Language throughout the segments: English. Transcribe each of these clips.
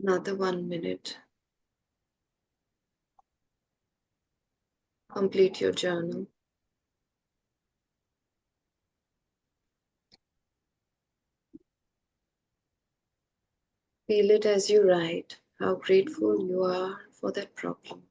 Another 1 minute. Complete your journal. Feel it as you write, how grateful you are for that problem.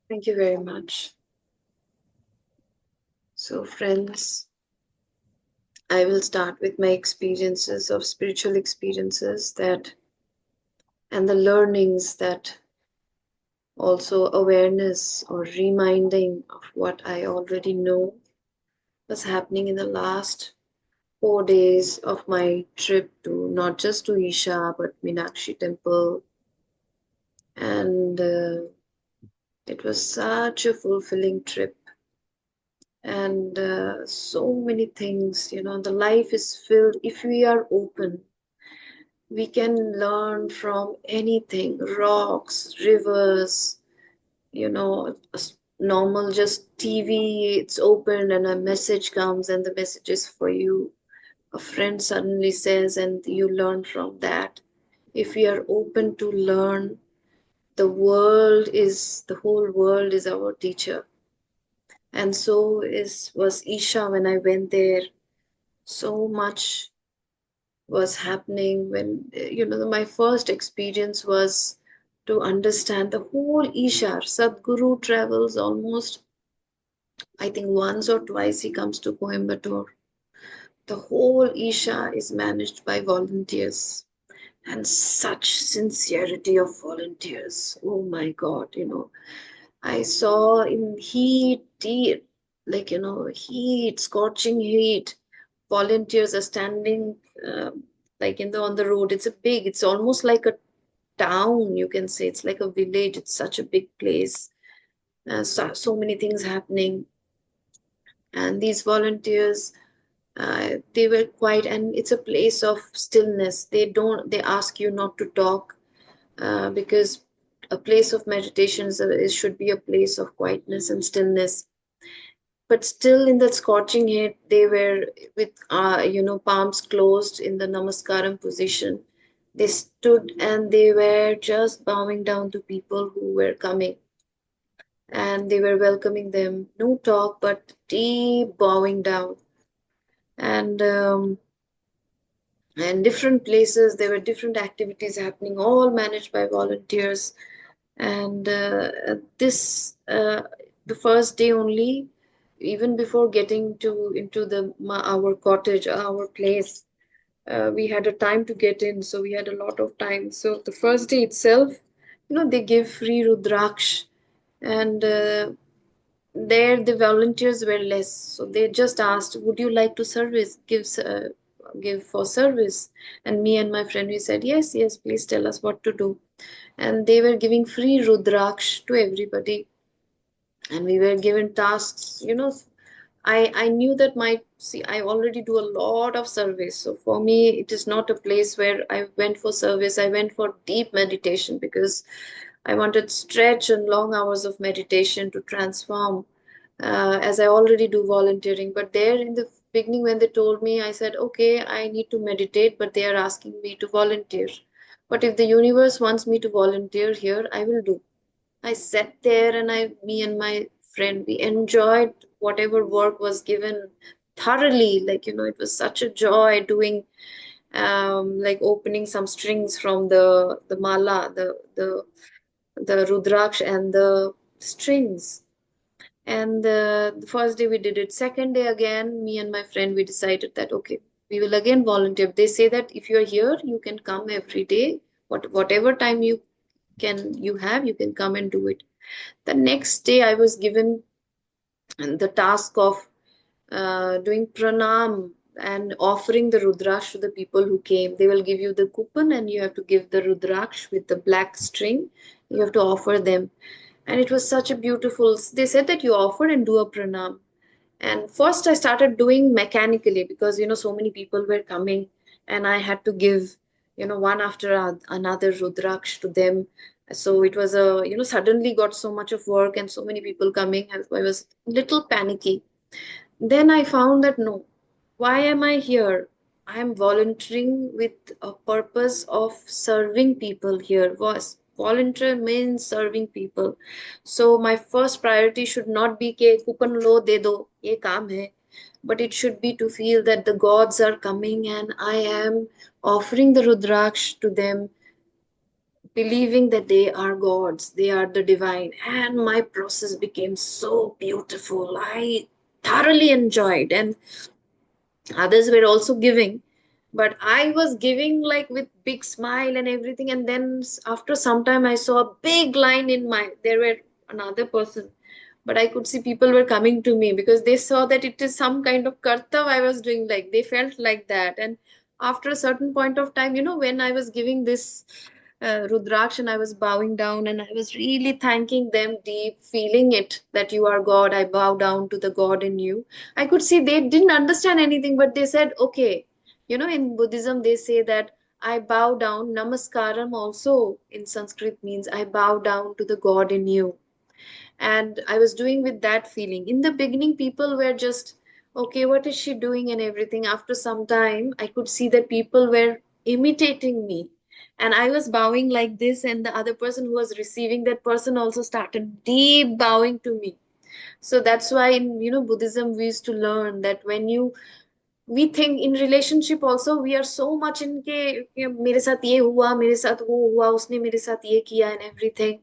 Thank you very much. So, friends, I will start with my experiences of spiritual experiences that and the learnings that also awareness or reminding of what I already know was happening in the last 4 days of my trip to not just to Isha but Meenakshi temple, and it was such a fulfilling trip, and so many things. The life is filled. If we are open, we can learn from anything: rocks, rivers, normal just TV, it's open and a message comes and the message is for you. A friend suddenly says and you learn from that. If we are open to learn, the whole world is our teacher. And so is was Isha when I went there. So much was happening when my first experience was to understand the whole Isha. Sadhguru travels almost, I think, once or twice he comes to Coimbatore. The whole Isha is managed by volunteers, and such sincerity of volunteers. Oh my God, I saw in heat, scorching heat, volunteers are standing like on the road. It's almost like a town, you can say. It's like a village. It's such a big place. So many things happening. And these volunteers, they were quiet, and it's a place of stillness. They ask you not to talk, because a place of meditation it should be a place of quietness and stillness. But still, in that scorching heat, they were with palms closed in the namaskaram position. They stood and they were just bowing down to people who were coming, and they were welcoming them. No talk, but deep bowing down. And different places, there were different activities happening, all managed by volunteers. And this the first day only, even before getting to into our cottage, our place, we had a time to get in, so we had a lot of time. So the first day itself, they give free rudraksh, and there the volunteers were less, so they just asked, would you like to give for service? And me and my friend, we said, yes, yes, please tell us what to do. And they were giving free rudraksh to everybody, and we were given tasks. I knew that I already do a lot of service, so for me it is not a place where I went for service. I went for deep meditation, because I wanted stretch and long hours of meditation to transform, as I already do volunteering. But there in the beginning, when they told me, I said, okay, I need to meditate, but they are asking me to volunteer. But if the universe wants me to volunteer here, I will do. I sat there, and me and my friend, we enjoyed whatever work was given thoroughly. Like, it was such a joy doing, like opening some strings from the mala, the rudraksh and the strings. And the first day we did it. Second day again, me and my friend, we decided that, okay, we will again volunteer. They say that if you're here, you can come every day. Whatever time you can come and do it. The next day, I was given the task of doing pranam and offering the rudraksh to the people who came. They will give you the coupon, and you have to give the rudraksh with the black string. You have to offer them. And it was such a beautiful. They said that you offer and do a pranam. And first, I started doing mechanically, because so many people were coming, and I had to give, one after another Rudraksh to them. So it was suddenly got so much of work and so many people coming. I was little panicky. Then I found that no, why am I here? I am volunteering with a purpose of serving people here. Was volunteer means serving people. So my first priority should not be ke coupon lo de do, ye kaam hai, but it should be to feel that the gods are coming and I am offering the Rudraksh to them, believing that they are gods, they are the divine. And my process became so beautiful. I thoroughly enjoyed, and others were also giving, but I was giving like with big smile and everything. And then after some time I saw a big line in my, there were another person, but I could see people were coming to me because they saw that it is some kind of kartav I was doing, like they felt like that. And after a certain point of time, when I was giving this Rudraksh and I was bowing down and I was really thanking them deep, feeling it that you are God. I bow down to the God in you. I could see they didn't understand anything, but they said, okay. In Buddhism, they say that I bow down. Namaskaram also in Sanskrit means I bow down to the God in you. And I was doing with that feeling. In the beginning, people were just, okay, what is she doing and everything. After some time, I could see that people were imitating me. And I was bowing like this, and the other person who was receiving, that person also started deep bowing to me. So that's why in Buddhism we used to learn that when we think in relationship also, we are so much in के मेरे साथ ये हुआ, मेरे साथ वो हुआ, उसने मेरे साथ ये किया and everything.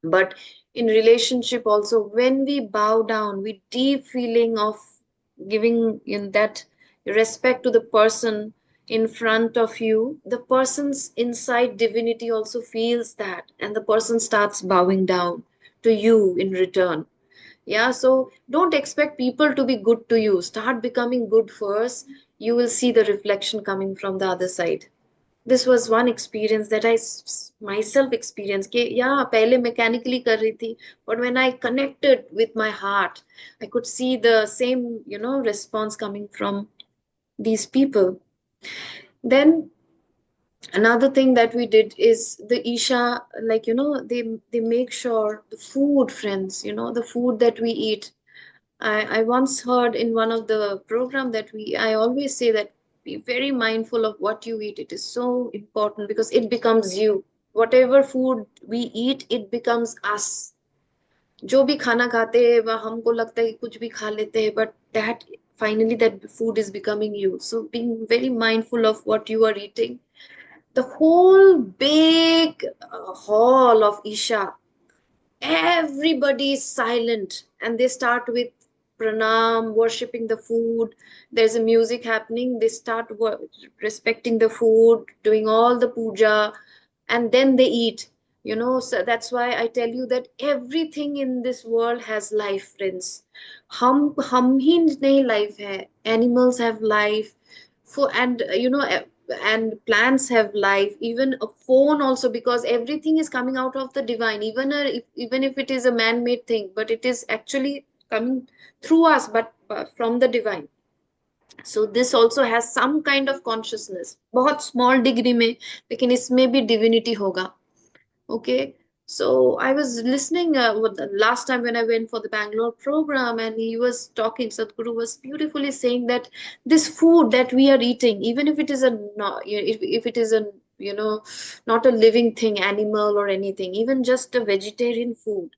But in relationship also, when we bow down with deep feeling of giving in that respect to the person in front of you, the person's inside divinity also feels that, and the person starts bowing down to you in return. Yeah, so don't expect people to be good to you. Start becoming good first. You will see the reflection coming from the other side. This was one experience that myself experienced. कि yeah, पहले mechanically कर रही थी, but when I connected with my heart, I could see the same, response coming from these people. Then another thing that we did is the Isha, like they make sure the food, friends, the food that we eat. I once heard in one of the program that I always say that be very mindful of what you eat. It is so important because it becomes you. Whatever food we eat, it becomes us. जो भी खाना खाते हैं वह हमको लगता है कि कुछ भी खा लेते हैं, but that finally that food is becoming you. So being very mindful of what you are eating. The whole big hall of Isha, everybody is silent and they start with pranam, worshipping the food. There's a music happening, they start respecting the food, doing all the puja, and then they eat. So that's why I tell you that everything in this world has life, friends. हम ही नहीं life है, animals have life, for and and plants have life, even a phone also, because everything is coming out of the divine. Even if it is a man-made thing, but it is actually coming through us, but from the divine. So this also has some kind of consciousness, बहुत small degree में, लेकिन इसमें भी divinity होगा. Okay. So I was listening with the last time when I went for the Bangalore program, and he was talking, Sadhguru was beautifully saying that this food that we are eating, even if it is a not, if it is a not a living thing, animal or anything, even just a vegetarian food.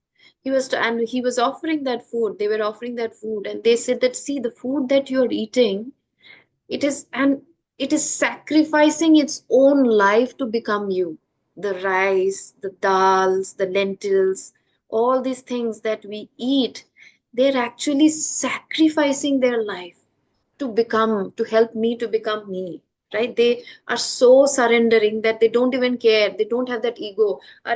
And he was offering that food. They were offering that food, and they said that, see, the food that you are eating, it is sacrificing its own life to become you. The rice, the dals, the lentils, all these things that we eat, they're actually sacrificing their life to help me to become me. Right? They are so surrendering that they don't even care. They don't have that ego. Are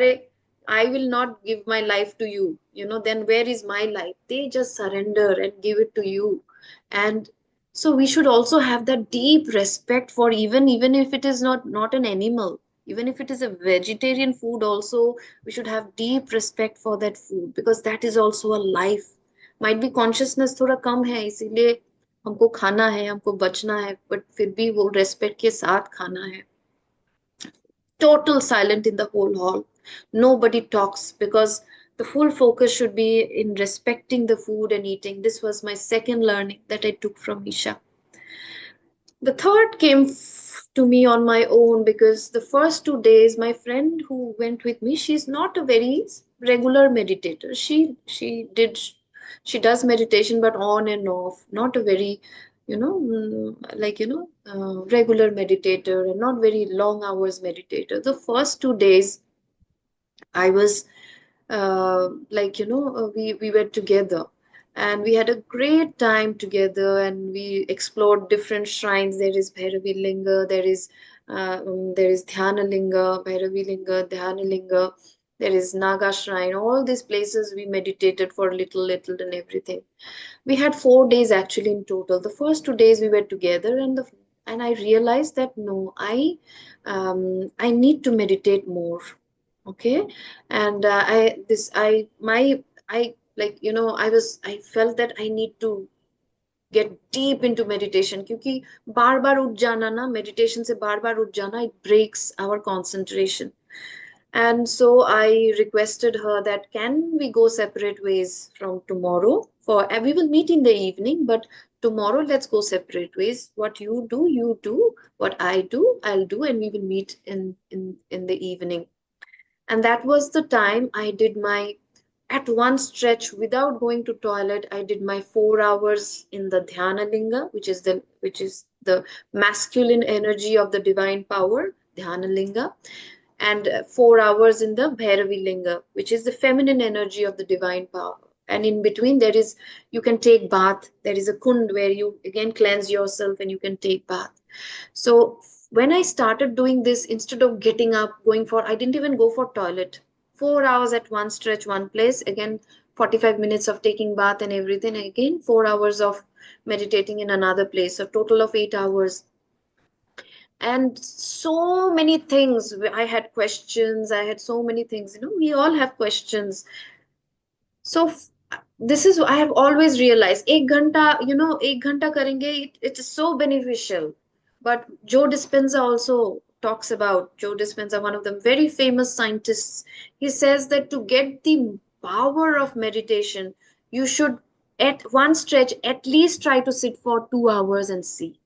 I will not give my life to you. Then where is my life? They just surrender and give it to you. And so we should also have that deep respect for, even if it is not an animal, even if it is a vegetarian food also, we should have deep respect for that food, because that is also a life. Might be consciousness थोड़ा कम है, इसीलिए हमको खाना है, हमको बचना है, but फिर भी वो रेस्पेक्ट के साथ खाना है. Total silent in the whole hall. Nobody talks because the full focus should be in respecting the food and eating. This was my second learning that I took from Isha. The third came to me on my own because the first 2 days, my friend who went with me, she's not a very regular meditator. She does meditation, but on and off, not a very, regular meditator and not very long hours meditator. The first 2 days, I was we were together and we had a great time together and we explored different shrines. There is Bhairavi Linga, there is Dhyana Linga, Bhairavi Linga, Dhyana Linga, there is Naga Shrine. All these places we meditated for little and everything. We had 4 days actually in total. The first 2 days we were together, and I realized that no, I need to meditate more. Okay, and I this I my I like you know I felt that I need to get deep into meditation क्योंकि बार बार उठ जाना ना, meditation से बार बार उठ जाना, it breaks our concentration. And so I requested her that can we go separate ways from tomorrow, and we will meet in the evening, but tomorrow let's go separate ways. What you do. What I do, I'll do, and we will meet in the evening. And that was the time I did my, at one stretch without going to toilet, I did my 4 hours in the Dhyana Linga, which is the masculine energy of the divine power, Dhyana Linga, and 4 hours in the Bhairavi Linga, which is the feminine energy of the divine power. And in between, you can take bath. There is a kund where you again cleanse yourself and you can take bath. So when I started doing this, instead of getting up, I didn't even go for toilet. 4 hours at one stretch, one place. Again, 45 minutes of taking bath and everything. Again, 4 hours of meditating in another place. A total of 8 hours. And so many things. I had questions. I had so many things. We all have questions. So this is I have always realized. एक घंटा करेंगे. It is so beneficial. But Joe Dispenza also talks about Joe Dispenza, one of the very famous scientists. He says that to get the power of meditation, you should at one stretch at least try to sit for 2 hours and see.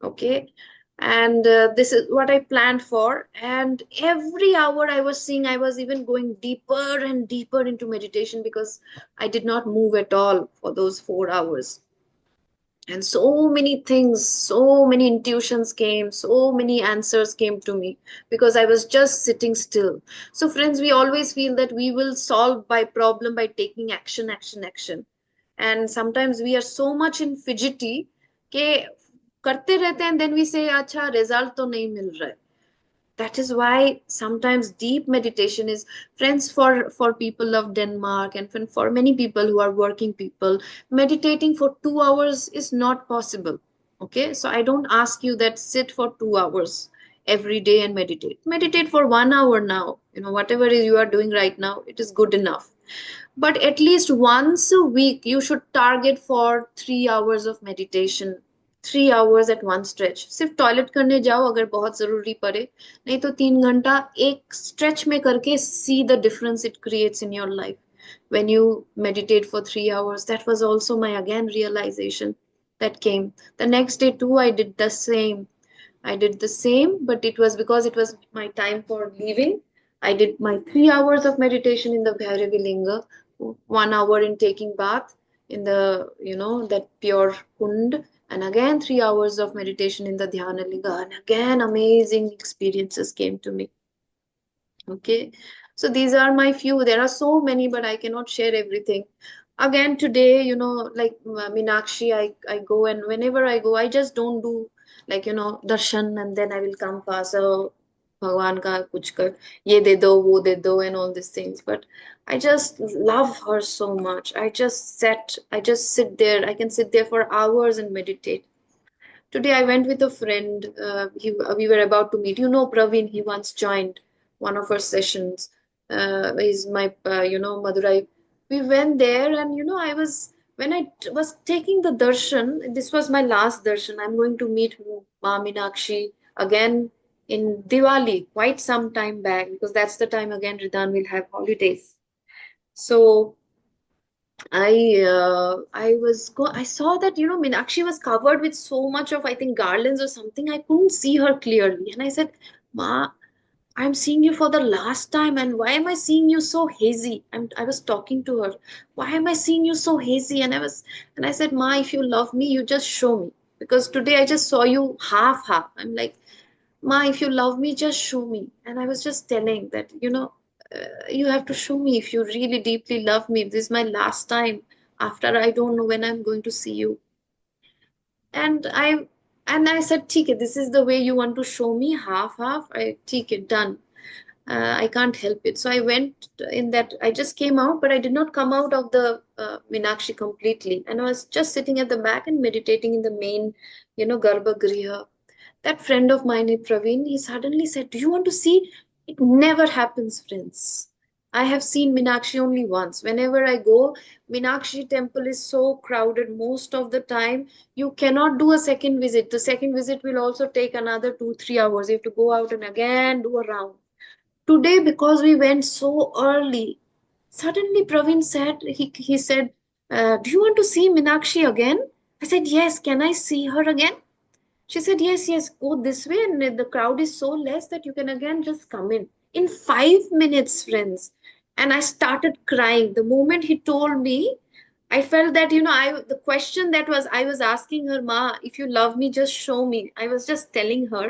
Okay, and this is what I planned for, and every hour I was seeing I was even going deeper and deeper into meditation because I did not move at all for those 4 hours. And so many things, so many intuitions came, so many answers came to me because I was just sitting still. So friends, we always feel that we will solve by problem by taking action, action, action. And sometimes we are so much in fidgety कि करते रहते हैं and then we say अच्छा result तो नहीं मिल रहा है. That is why sometimes deep meditation is, friends, for people of Denmark and for many people who are working people, meditating for 2 hours is not possible. Okay, so I don't ask you that sit for 2 hours every day and meditate for 1 hour now. Whatever is you are doing right now, it is good enough. But at least once a week you should target for 3 hours of meditation. 3 hours at one stretch. सिर्फ toilet करने जाओ अगर बहुत जरूरी पड़े, नहीं तो 3 घंटा एक स्ट्रेच में करके see the difference it creates in your life when you meditate for 3 hours. That was also my again realization that came. The next day too, I did the same. I did the same, but it was because it was my time for leaving. I did my 3 hours of meditation in the Bhairavi Linga, 1 hour in taking bath in that pure kund, and again 3 hours of meditation in the Dhyana Linga, and again amazing experiences came to me. Okay, so these are my few. There are so many, but I cannot share everything. Again, today, like Meenakshi, I go, and whenever I go, I just don't do like, darshan and then I will come pass Bhagwan ka kuch kar, ye de do, wo de do, and all these things. But I just love her so much. I just sit there. I can sit there for hours and meditate. Today I went with a friend. We were about to meet. Praveen, he once joined one of our sessions. He's my, Madurai. We went there and, when was taking the darshan, this was my last darshan. I'm going to meet Ma Meenakshi again in Diwali, quite some time back, because that's the time again Ridan will have holidays. So I saw that, Meenakshi was covered with so much of, I think, garlands or something. I couldn't see her clearly. And I said, Ma, I'm seeing you for the last time, and why am I seeing you so hazy? I was talking to her. Why am I seeing you so hazy? And I said, Ma, if you love me, you just show me. Because today I just saw you half half. I'm like, Ma, if you love me, just show me. And I was just telling that, you have to show me if you really deeply love me. This is my last time. After I don't know when I'm going to see you. And I said, "ठीक this is the way you want to show me, half half. ठीक done. I can't help it." So I went in that. I just came out, but I did not come out of the Meenakshi completely, and I was just sitting at the back and meditating in the main, Garbhagriha. That friend of mine, Praveen, he suddenly said, "Do you want to see?" It never happens, friends. I have seen Meenakshi only once. Whenever I go, Meenakshi temple is so crowded most of the time. You cannot do a second visit. The second visit will also take another 2, 3 hours. You have to go out and again do a round. Today, because we went so early, suddenly Praveen said, he said, "Do you want to see Meenakshi again?" I said, "Yes, can I see her again?" She said, "Yes, yes, go this way, and the crowd is so less that you can again just come in." In 5 minutes, friends. And I started crying. The moment he told me, I felt that, the question that I was asking her, "Ma, if you love me, just show me." I was just telling her.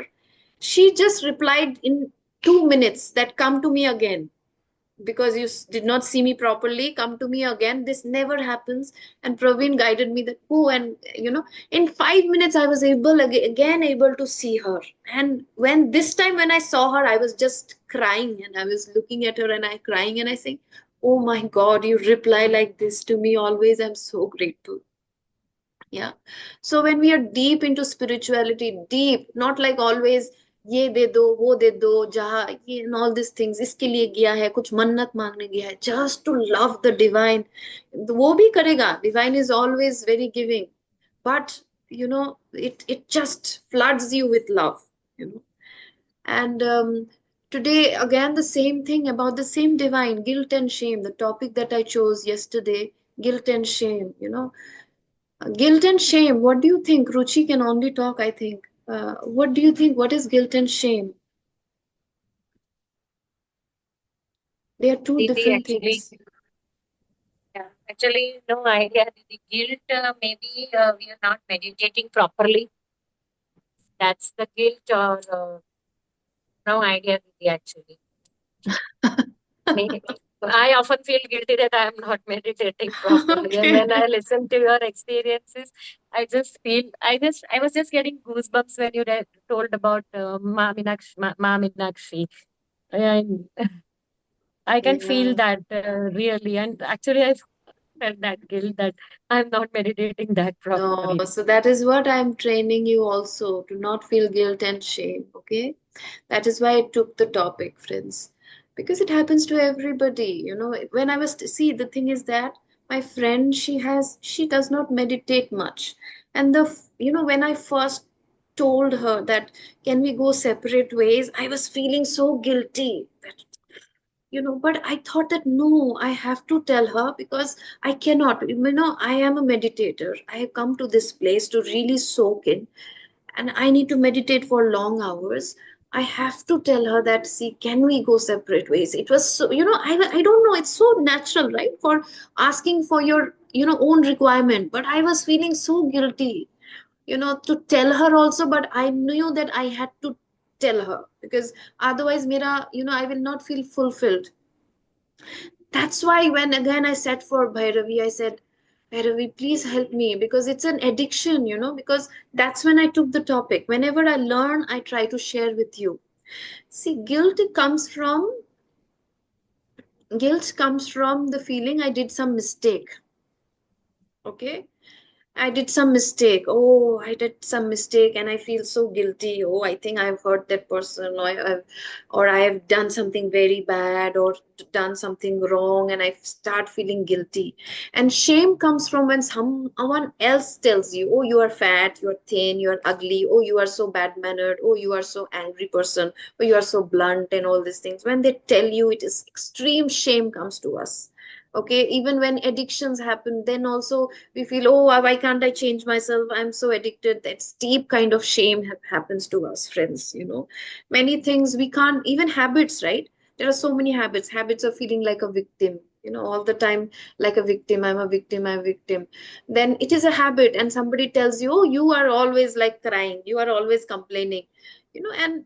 She just replied in 2 minutes that, "Come to me again, because you did not see me properly, come to me again." This never happens. And Praveen guided me that, oh, and in 5 minutes I was again able to see her. And when this time when I saw her, I was just crying, and I was looking at her and I crying, and I saying, "Oh my God, you reply like this to me always. I'm so grateful." Yeah. So when we are deep into spirituality, deep, not like always, ये दे दो वो दे दो जहाँ ये and all these things, इसके लिए गया है, कुछ मन्नत मांगने गया है, just to love the divine. वो भी करेगा. Divine is always very giving, but it just floods you with love. you know and today again the same thing about the same divine, guilt and shame, the topic that I chose yesterday. Guilt and shame. Guilt and shame. What do you think? Ruchi can only talk, I think. What do you think? What is guilt and shame? They are two Didi, different actually, things. yeah, actually, no idea. The guilt, maybe we are not meditating properly. That's the guilt, or no idea, Didi, actually. Me, I often feel guilty that I am not meditating properly. And Okay. when I listen to your experiences, I was just getting goosebumps when you told about Ma Meenakshi. And I can feel Yeah. that really. And actually, I felt that guilt that I'm not meditating that No, properly. so that is what I'm training you also to not feel guilt and shame. Okay. That is why I took the topic, friends, because it happens to everybody. When I was, see, the thing is that my friend, she does not meditate much. And when I first told her that, can we go separate ways, I was feeling so guilty that, but I thought that no, I have to tell her because I cannot. I am a meditator. I have come to this place to really soak in, and I need to meditate for long hours. I have to tell her that, see, can we go separate ways? It was so, I don't know, it's so natural, right? For asking for your, own requirement. But I was feeling so guilty, to tell her also, but I knew that I had to tell her because otherwise, I will not feel fulfilled. That's why when again I sat for Bhairavi, I said, Bhairavi, please help me because it's an addiction, because that's when I took the topic. Whenever I learn, I try to share with you. See, guilt comes from the feeling I did some mistake. Okay. I did some mistake. Oh, I did some mistake and I feel so guilty. Oh, I think I've hurt that person, or I have done something very bad or done something wrong, and I start feeling guilty. And shame comes from when someone else tells you, oh, you are fat, you are thin, you are ugly, oh, you are so bad-mannered, oh, you are so angry person, oh, you are so blunt, and all these things. When they tell you, it is extreme shame comes to us. Okay, even when addictions happen, then also we feel, oh, why can't I change myself, I'm so addicted. That steep kind of shame happens to us, friends, many things we can't, even habits, right? There are so many habits of feeling like a victim, all the time, like a victim, I'm a victim, I'm a victim. Then it is a habit, and somebody tells you, oh, you are always like crying, you are always complaining, and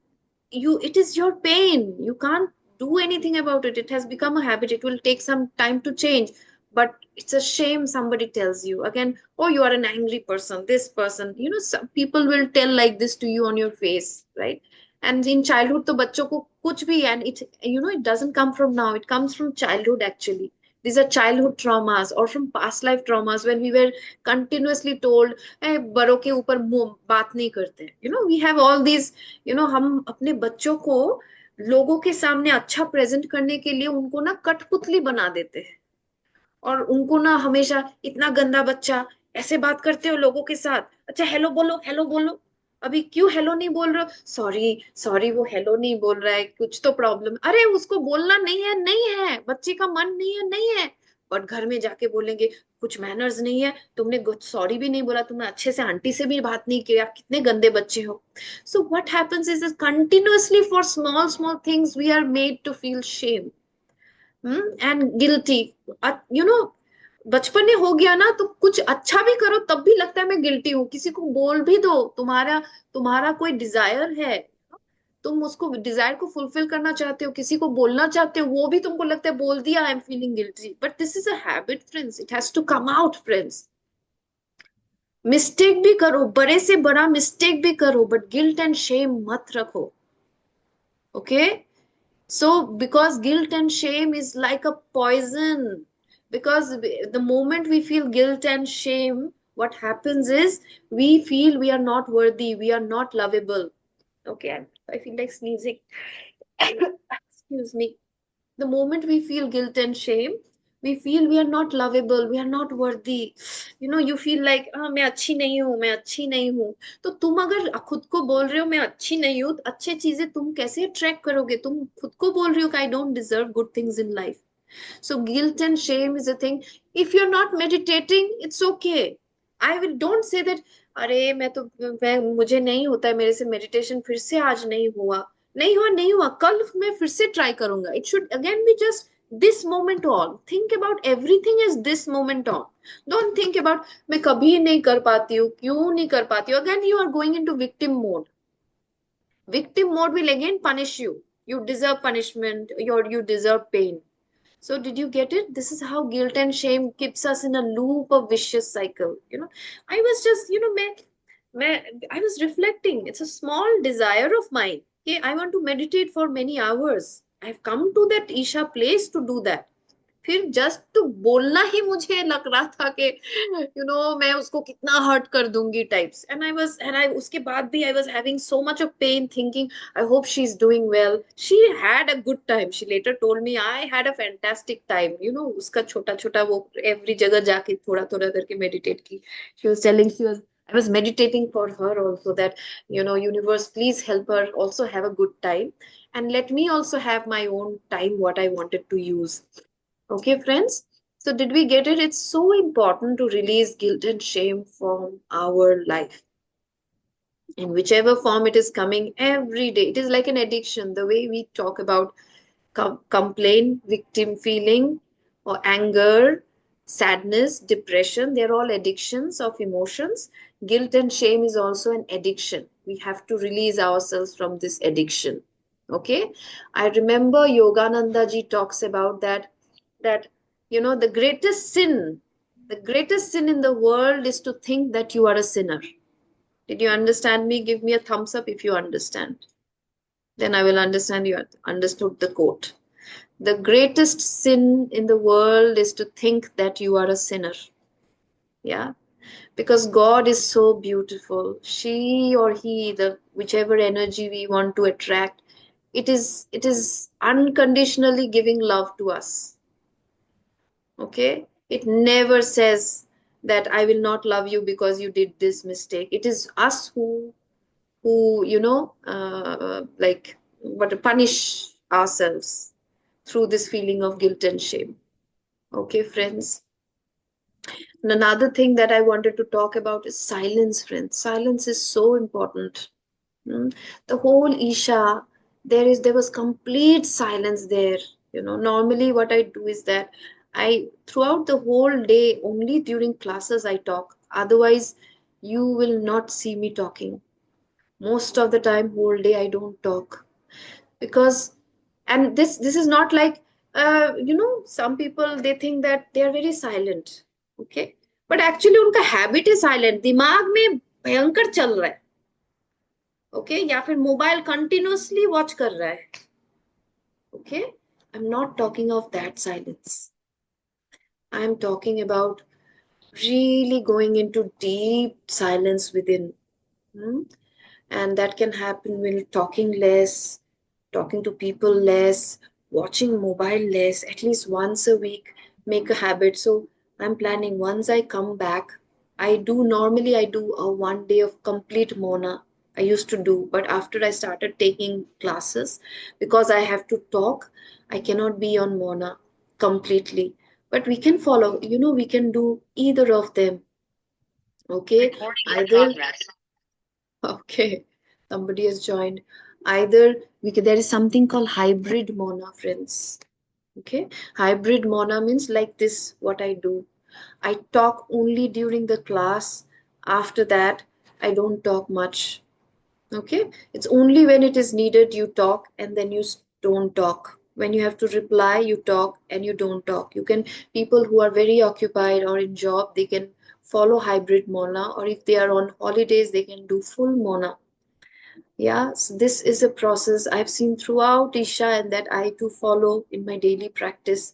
it is your pain, you can't do anything about it. It has become a habit, it will take some time to change. But it's a shame somebody tells you again, oh, you are an angry person, this person, some people will tell like this to you on your face, right? And in childhood to bachcho ko kuch bhi, and it doesn't come from now, it comes from childhood actually. These are childhood traumas or from past life traumas when we were continuously told, hey, बड़ों के ऊपर मुंह बात नहीं करते, we have all these, हम अपने बच्चों को लोगों के सामने अच्छा प्रेजेंट करने के लिए उनको ना कठपुतली बना देते हैं, और उनको ना हमेशा, इतना गंदा बच्चा, ऐसे बात करते हो लोगों के साथ, अच्छा हेलो बोलो, हेलो बोलो, अभी क्यों हेलो नहीं बोल रहे हो, सॉरी सॉरी, वो हेलो नहीं बोल रहा है, कुछ तो प्रॉब्लम, अरे उसको बोलना नहीं है, नहीं है, बच्चे का मन नहीं है, नहीं है। बट घर में जाके बोलेंगे, कुछ मैनर्स नहीं है, तुमने सॉरी भी नहीं बोला, तुमने अच्छे से आंटी से भी बात नहीं किया, कितने गंदे बच्चे हो। So what happens is continuously for small small things we are made to feel shame and guilty. You know बचपन में हो गया ना, तो कुछ अच्छा भी करो तब भी लगता है मैं गिल्टी हूँ। किसी को बोल भी दो, तुम्हारा तुम्हारा कोई डिजायर है, तुम उसको डिजायर को फुलफिल करना चाहते हो, किसी को बोलना चाहते हो, वो भी तुमको लगता है बोल दिया, I am feeling guilty. But this is a habit friends, it has to come out friends. Mistake भी करो, बड़े से बड़ा मिस्टेक भी करो, बट गिल्ट एंड शेम मत रखो। Okay, so because guilt and shame is like a poison, because the moment we feel guilt and shame, what happens is we feel we are not worthy, we are not lovable. Okay, I feel like sneezing. Excuse me. The moment we feel guilt and shame, we feel we are not lovable, we are not worthy. You feel like, मैं अच्छी नहीं हूँ, मैं अच्छी नहीं हूँ। तो तुम अगर खुद को बोल रहे हो मैं अच्छी नहीं हूँ, तो अच्छी चीजें तुम कैसे अट्रैक्ट करोगे? तुम खुद को बोल रही हो कि I don't deserve good things in life. So guilt and shame is a thing. If you're not meditating, it's okay. I will don't say that, अरे मैं मुझे नहीं होता है मेरे से मेडिटेशन, फिर से आज नहीं हुआ, नहीं हुआ, नहीं हुआ, कल मैं फिर से ट्राई करूंगा। It should again be just this moment on, think about everything is this moment on. Don't think about मैं कभी नहीं कर पाती हूँ, क्यों नहीं कर पाती हूँ। Again you are going into victim mode. Victim mode will again punish you. You deserve punishment, you deserve pain. So did you get it? This is how guilt and shame keeps us in a loop of vicious cycle. I was just, I was reflecting. It's a small desire of mine. Okay, I want to meditate for many hours. I've come to that Isha place to do that. फिर just to बोलना ही मुझे लग रहा था कि मैं उसको कितना हर्ट कर दूंगी टाइप्स, एंड आई उसके बाद भी I was having so much of pain thinking, I hope she is doing well, she had a good time, she later told me I had a fantastic time. उसका छोटा छोटा वो every जगह जाके थोड़ा थोड़ा करके मेडिटेट की। She was telling, she was I was meditating for her also, that universe, please help her also have a good time, and let me also have my own time what I wanted to use. Okay, friends. So, did we get it? It's so important to release guilt and shame from our life. In whichever form it is coming every day. It is like an addiction. The way we talk about complaint, victim feeling, or anger, sadness, depression, they're all addictions of emotions. Guilt and shame is also an addiction. We have to release ourselves from this addiction. Okay, I remember Yogananda ji talks about that the greatest sin in the world is to think that you are a sinner. Did you understand me? Give me a thumbs up if you understand. Then I will understand you understood the quote. The greatest sin in the world is to think that you are a sinner. Yeah. because God is so beautiful. She or he, the whichever energy we want to attract, it is unconditionally giving love to us. Okay? It never says that I will not love you because you did this mistake. It is us who like what punish ourselves through this feeling of guilt and shame. Okay, friends. And another thing that I wanted to talk about is silence, friends. Silence is so important. Mm. The whole Isha, there was complete silence there. Normally what I do is that I throughout the whole day, only during classes I talk. Otherwise, you will not see me talking. Most of the time, whole day I don't talk because, and this is not like, some people they think that they are very silent. Okay, but actually उनका habit is silent, दिमाग में भयंकर चल रहा है. Okay, या फिर mobile continuously watch कर रहा है. Okay, I am not talking of that silence. I am talking about really going into deep silence within. Hmm? And that can happen when talking less, talking to people less, watching mobile less, at least once a week. Make a habit. So I'm planning once I come back. I do a 1 day of complete Mona. I used to do, but after I started taking classes, because I have to talk, I cannot be on Mona completely. But we can follow, we can do either of them. Okay, either. Okay, somebody has joined. Either there is something called hybrid Mona, friends. Okay, hybrid Mona means like this. What I do, I talk only during the class. After that, I don't talk much. Okay, it's only when it is needed you talk, and then you don't talk. When you have to reply, you talk and you don't talk. You can, people who are very occupied or in job, they can follow hybrid Mona, or if they are on holidays, they can do full Mona. Yeah, so this is a process I've seen throughout Isha and that I too follow in my daily practice.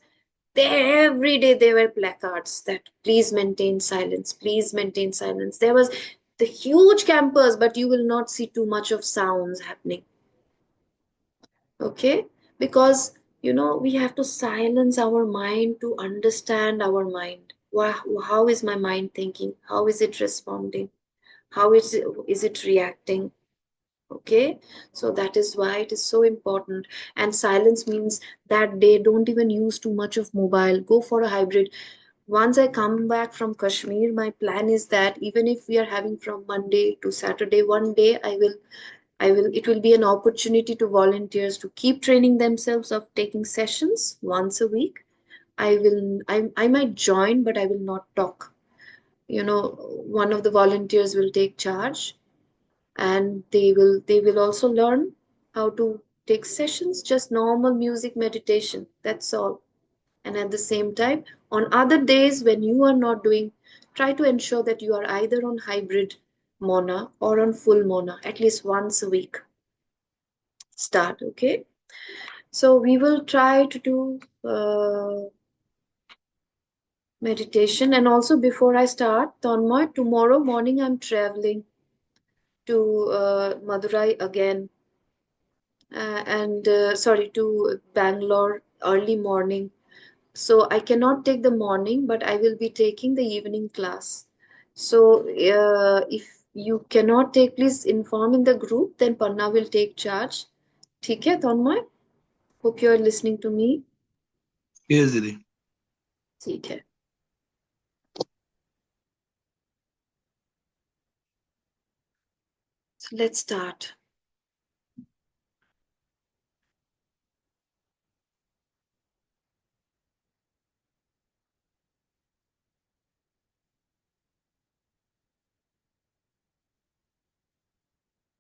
There, every day there were placards that please maintain silence, please maintain silence. There was the huge campus, but you will not see too much of sounds happening. Okay? Because, we have to silence our mind to understand our mind. How is my mind thinking? How is it responding? How is it reacting? Okay, so that is why it is so important. And silence means that they don't even use too much of mobile, go for a hybrid. Once I come back from Kashmir, my plan is that even if we are having from Monday to Saturday, one day I will it will be an opportunity to volunteers to keep training themselves of taking sessions once a week. I might join, but I will not talk. One of the volunteers will take charge, and they will also learn how to take sessions, just normal music meditation, that's all. And at the same time, on other days when you are not doing, try to ensure that you are either on hybrid Mona or on full Mona at least once a week. Start. Okay, so we will try to do meditation. And also, before I start, Tanmoy, tomorrow morning I'm traveling to Madurai again, and sorry, to Bangalore early morning. So I cannot take the morning, but I will be taking the evening class. So if you cannot take, please inform in the group. Then Panna will take charge. ठीक है, Tanmay? Hope you are listening to me. Easily. ठीक है. So let's start.